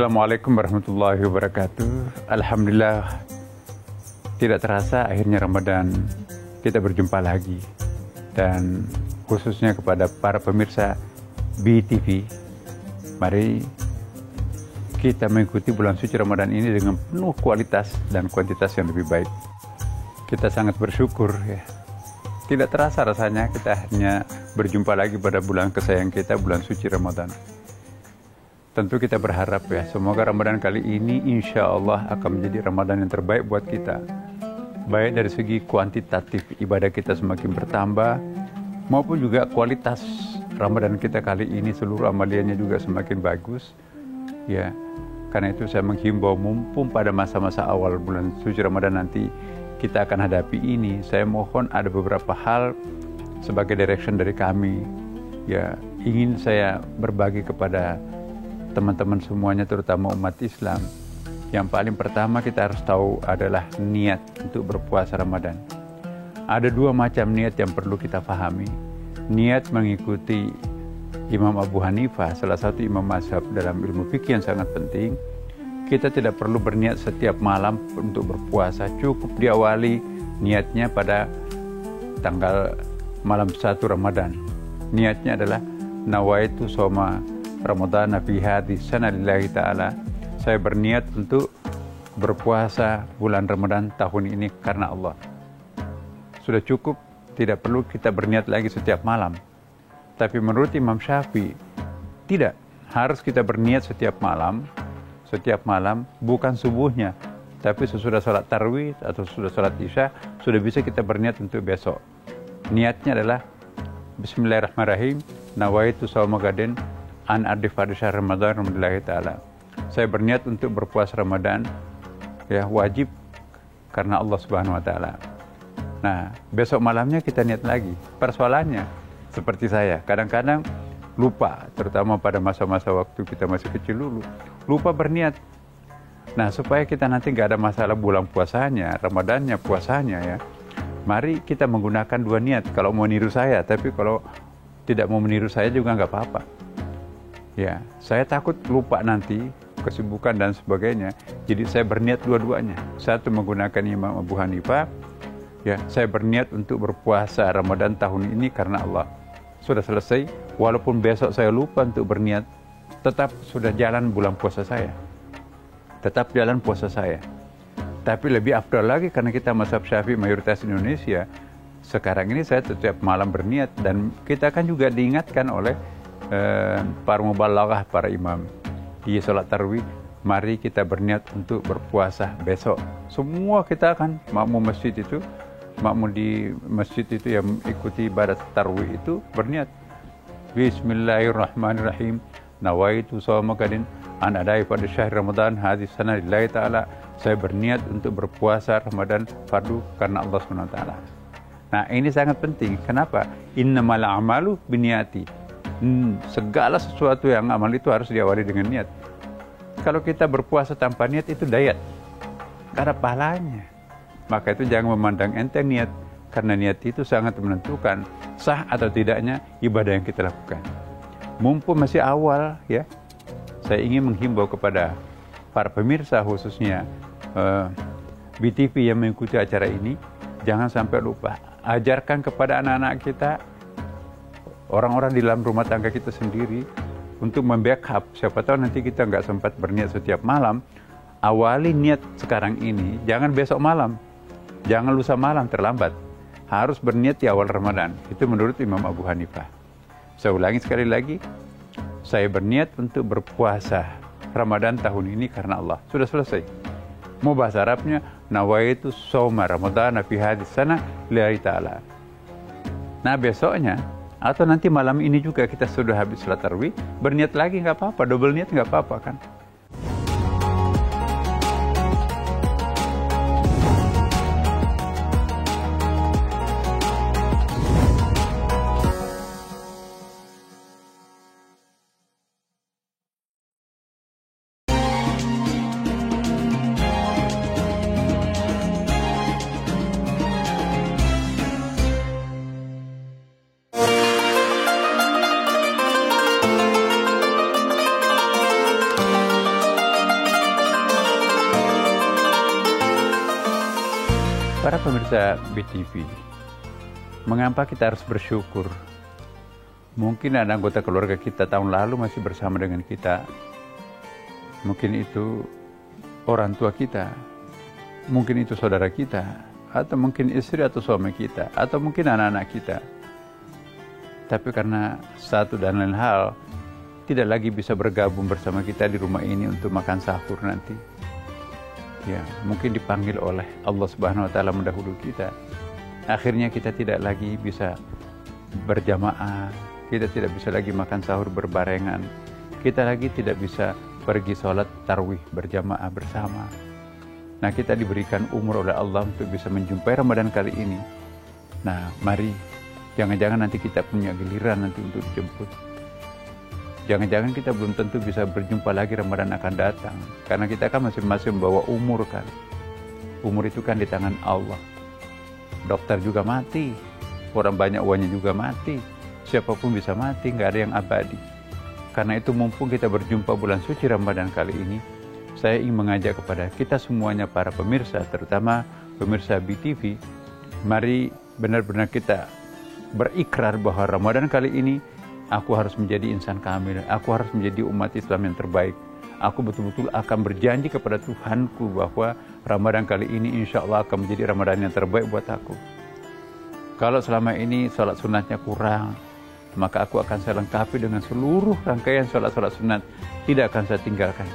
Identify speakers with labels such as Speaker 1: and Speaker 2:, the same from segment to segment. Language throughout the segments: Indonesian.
Speaker 1: Assalamualaikum warahmatullahi wabarakatuh. Alhamdulillah, tidak terasa akhirnya Ramadan kita berjumpa lagi. Dan khususnya kepada para pemirsa BTV, mari kita mengikuti bulan suci Ramadan ini dengan penuh kualitas dan kuantitas yang lebih baik. Kita sangat bersyukur ya. Tidak terasa rasanya kita akhirnya berjumpa lagi pada bulan kesayangan kita, bulan suci Ramadan. Tentu kita berharap ya, semoga Ramadan kali ini insya Allah akan menjadi Ramadan yang terbaik buat kita. Baik dari segi kuantitatif ibadah kita semakin bertambah, maupun juga kualitas Ramadan kita kali ini seluruh amaliannya juga semakin bagus. Ya, karena itu saya menghimbau mumpung pada masa-masa awal bulan suci Ramadan nanti kita akan hadapi ini. Saya mohon ada beberapa hal sebagai direction dari kami. Ya, ingin saya berbagi kepada teman-teman semuanya, terutama umat Islam. Yang paling pertama kita harus tahu adalah niat untuk berpuasa Ramadan. Ada dua macam niat yang perlu kita pahami. Niat mengikuti Imam Abu Hanifah, salah satu imam mazhab dalam ilmu fikih yang sangat penting. Kita tidak perlu berniat setiap malam untuk berpuasa. Cukup diawali niatnya pada tanggal malam 1 Ramadan. Niatnya adalah nawaitu soma Ramadan fi hadhihi sana lillahi ta'ala. Saya berniat untuk berpuasa bulan Ramadan tahun ini karena Allah. Sudah cukup, tidak perlu kita berniat lagi setiap malam. Tapi menurut Imam Syafi'i, tidak. Harus kita berniat setiap malam, bukan subuhnya. Tapi sesudah sholat tarawih atau sesudah sholat isya, sudah bisa kita berniat untuk besok. Niatnya adalah Bismillahirrahmanirrahim, nawaitu shawma gadin an adifadu syahr Ramadan lillahi ta'ala. Saya berniat untuk berpuasa Ramadan ya wajib karena Allah Subhanahu wa taala. Nah, besok malamnya kita niat lagi. Persoalannya seperti saya, kadang-kadang lupa, terutama pada masa-masa waktu kita masih kecil dulu, lupa berniat. Nah, supaya kita nanti nggak ada masalah bulan puasanya, Ramadannya, puasanya ya, mari kita menggunakan dua niat. Kalau mau niru saya, tapi kalau tidak mau meniru saya juga nggak apa-apa. Ya, saya takut lupa nanti, kesibukan dan sebagainya. Jadi saya berniat dua-duanya. Satu menggunakan Imam Abu Hanifah, ya, saya berniat untuk berpuasa Ramadan tahun ini karena Allah. Sudah selesai, walaupun besok saya lupa untuk berniat, tetap sudah jalan bulan puasa saya. Tetap jalan puasa saya. Tapi lebih afdal lagi karena kita mazhab Syafi'i mayoritas Indonesia. Sekarang ini saya setiap malam berniat, dan kita kan juga diingatkan oleh para mubalaghah, para imam di salat tarawih, mari kita berniat untuk berpuasa besok. Semua kita kan makmum di masjid itu yang ikuti ibadat tarawih itu berniat Bismillahirrahmanirrahim, nawaitu shawma gadin an adai pada syahr Ramadan hadhihi sana lillahi ta'ala. Saya berniat untuk berpuasa Ramadan fardu karena Allah Subhanahu wa taala. Nah, ini sangat penting. Kenapa? Innamal a'malu binniyati. Segala sesuatu yang amal itu harus diawali dengan niat. Kalau kita berpuasa tanpa niat itu dayat, gak ada pahalanya. Maka itu jangan memandang enteng niat, karena niat itu sangat menentukan sah atau tidaknya ibadah yang kita lakukan. Mumpung masih awal ya, saya ingin menghimbau kepada para pemirsa khususnya BTV yang mengikuti acara ini, jangan sampai lupa. Ajarkan kepada anak-anak kita, orang-orang di dalam rumah tangga kita sendiri, untuk membackup. Siapa tahu nanti kita nggak sempat berniat setiap malam. Awali niat sekarang ini, jangan besok malam, jangan lusa malam, terlambat. Harus berniat di awal Ramadan. Itu menurut Imam Abu Hanifah. Saya ulangi sekali lagi, saya berniat untuk berpuasa Ramadan tahun ini karena Allah. Sudah selesai. Mau bahasa Arabnya, nawaitu shawma Ramadan fi hadhihi sana lillahi ta'ala. Nah, besoknya atau nanti malam ini juga kita sudah habis salat tarawih, berniat lagi nggak apa-apa, double niat nggak apa-apa kan. Para pemirsa BTV, mengapa kita harus bersyukur? Mungkin ada anggota keluarga kita tahun lalu masih bersama dengan kita. Mungkin itu orang tua kita, mungkin itu saudara kita, atau mungkin istri atau suami kita, atau mungkin anak-anak kita. Tapi karena satu dan lain hal, tidak lagi bisa bergabung bersama kita di rumah ini untuk makan sahur nanti. Ya, mungkin dipanggil oleh Allah Subhanahu wa taala mendahului kita. Akhirnya kita tidak lagi bisa berjamaah, kita tidak bisa lagi makan sahur berbarengan. Kita lagi tidak bisa pergi sholat tarawih berjamaah bersama. Nah, kita diberikan umur oleh Allah untuk bisa menjumpai Ramadan kali ini. Nah, mari, jangan-jangan nanti kita punya giliran nanti untuk dijemput. Jangan-jangan kita belum tentu bisa berjumpa lagi Ramadan akan datang. Karena kita kan masing-masing membawa umur kan. Umur itu kan di tangan Allah. Dokter juga mati. Orang banyak uangnya juga mati. Siapapun bisa mati, nggak ada yang abadi. Karena itu mumpung kita berjumpa bulan suci Ramadan kali ini, saya ingin mengajak kepada kita semuanya para pemirsa, terutama pemirsa BTV, mari benar-benar kita berikrar bahwa Ramadan kali ini aku harus menjadi insan kamil, aku harus menjadi umat Islam yang terbaik. Aku betul-betul akan berjanji kepada Tuhanku bahwa Ramadan kali ini insya Allah akan menjadi Ramadan yang terbaik buat aku. Kalau selama ini sholat sunatnya kurang, maka aku akan saya lengkapi dengan seluruh rangkaian sholat-sholat sunat, tidak akan saya tinggalkan.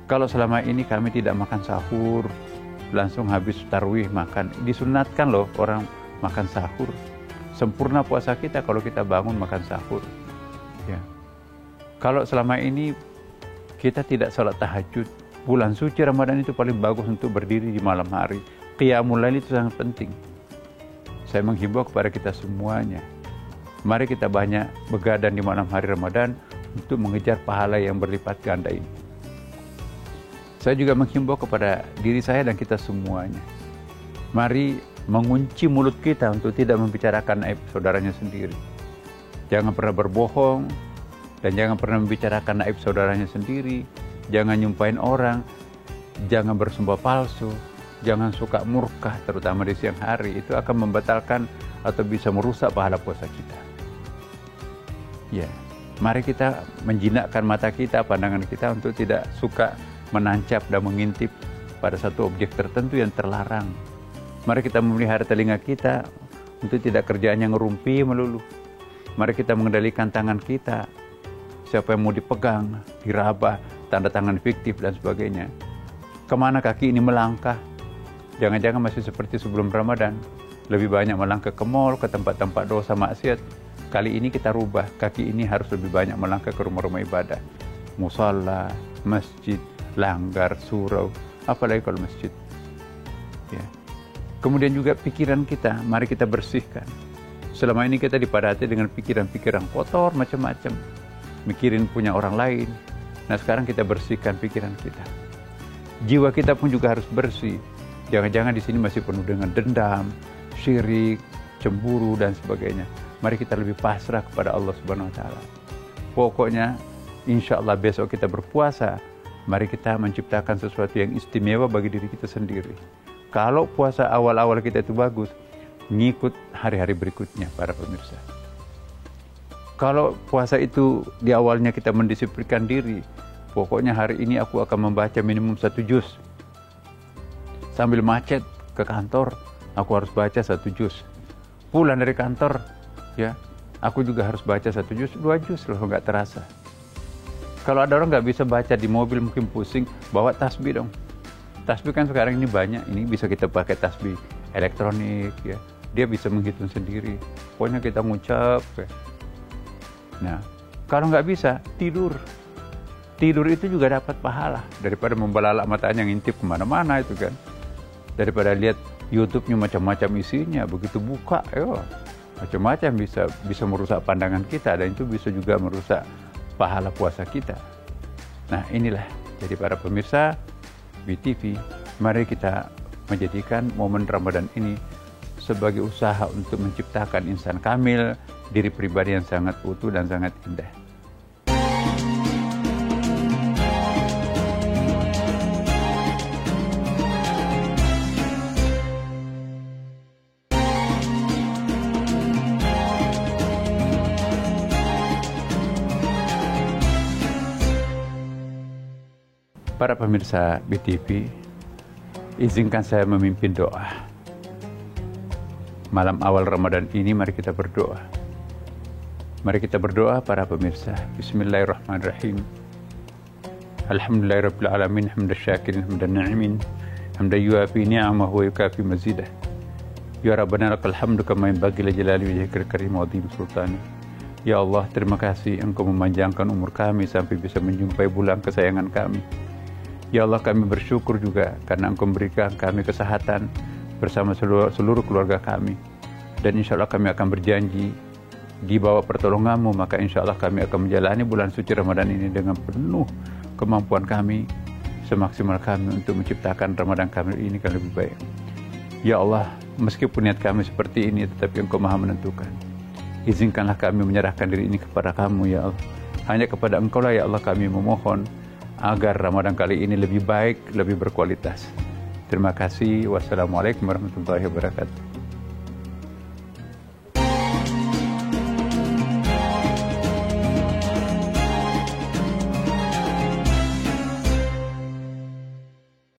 Speaker 1: Kalau selama ini kami tidak makan sahur, langsung habis tarawih makan, disunatkan loh orang makan sahur. Sempurna puasa kita kalau kita bangun makan sahur. Ya. Kalau selama ini kita tidak sholat tahajud, bulan suci Ramadan itu paling bagus untuk berdiri di malam hari. Qiyamul lail itu sangat penting. Saya menghimbau kepada kita semuanya, mari kita banyak begadang di malam hari Ramadan untuk mengejar pahala yang berlipat ganda ini. Saya juga menghimbau kepada diri saya dan kita semuanya, mari mengunci mulut kita untuk tidak membicarakan aib saudaranya sendiri. Jangan pernah berbohong dan jangan pernah membicarakan aib saudaranya sendiri. Jangan nyumpahin orang, jangan bersumpah palsu, jangan suka murkah terutama di siang hari. Itu akan membatalkan atau bisa merusak pahala puasa kita. Ya, mari kita menjinakkan mata kita, pandangan kita untuk tidak suka menancap dan mengintip pada satu objek tertentu yang terlarang. Mari kita memelihara telinga kita untuk tidak kerjaannya ngerumpi melulu. Mari kita mengendalikan tangan kita. Siapa yang mau dipegang, diraba, tanda tangan fiktif dan sebagainya. Kemana kaki ini melangkah? Jangan-jangan masih seperti sebelum Ramadan. Lebih banyak melangkah ke mal, ke tempat-tempat dosa maksiat. Kali ini kita rubah. Kaki ini harus lebih banyak melangkah ke rumah-rumah ibadah. Musalla, masjid, langgar, surau. Apalagi kalau masjid. Ya. Kemudian juga pikiran kita, mari kita bersihkan. Selama ini kita dipadati dengan pikiran-pikiran kotor macam-macam. Mikirin punya orang lain. Nah sekarang kita bersihkan pikiran kita. Jiwa kita pun juga harus bersih. Jangan-jangan di sini masih penuh dengan dendam, syirik, cemburu dan sebagainya. Mari kita lebih pasrah kepada Allah Subhanahu wa taala. Pokoknya insya Allah besok kita berpuasa. Mari kita menciptakan sesuatu yang istimewa bagi diri kita sendiri. Kalau puasa awal-awal kita itu bagus, ngikut hari-hari berikutnya para pemirsa. Kalau puasa itu di awalnya kita mendisiplinkan diri, pokoknya hari ini aku akan membaca minimum 1 juz. Sambil macet ke kantor, aku harus baca 1 juz. Pulang dari kantor, ya, aku juga harus baca 1 juz, 2 juz loh, nggak terasa. Kalau ada orang nggak bisa baca di mobil mungkin pusing, bawa tasbih dong. Tasbih kan sekarang ini banyak, ini bisa kita pakai tasbih elektronik ya. Dia bisa menghitung sendiri. Pokoknya kita ngucap ya. Nah, kalau nggak bisa, tidur. Tidur itu juga dapat pahala daripada membelalak matanya ngintip kemana-mana itu kan. Daripada lihat YouTube-nya macam-macam isinya, begitu buka, macam-macam bisa merusak pandangan kita dan itu bisa juga merusak pahala puasa kita. Nah, inilah jadi para pemirsa BTV, mari kita menjadikan momen Ramadan ini sebagai usaha untuk menciptakan insan kamil, diri pribadi yang sangat utuh dan sangat indah. Para pemirsa BTV, izinkan saya memimpin doa. Malam awal Ramadan ini mari kita berdoa. Mari kita berdoa para pemirsa. Bismillahirrahmanirrahim. Alhamdulillahirabbil alamin, hamdan syakirin, hamdan na'imin, hamdan yuafi ni'amahu wa yukafi mazidah. Ya Rabbana lakal hamdu kama yanbaghi li jalali wajhikal karim wa 'azimi sultani. Ya Allah, terima kasih Engkau memanjangkan umur kami sampai bisa menjumpai bulan kesayangan kami. Ya Allah, kami bersyukur juga karena Engkau memberikan kami kesehatan bersama seluruh keluarga kami. Dan insya Allah kami akan berjanji di bawah pertolongan-Mu, maka insya Allah kami akan menjalani bulan suci Ramadan ini dengan penuh kemampuan kami, semaksimal kami untuk menciptakan Ramadan kami ini yang lebih baik. Ya Allah, meskipun niat kami seperti ini, tetapi Engkau Maha menentukan. Izinkanlah kami menyerahkan diri ini kepada Kamu, ya Allah. Hanya kepada Engkau lah, ya Allah, kami memohon agar Ramadan kali ini lebih baik, lebih berkualitas. Terima kasih. Wassalamualaikum warahmatullahi wabarakatuh.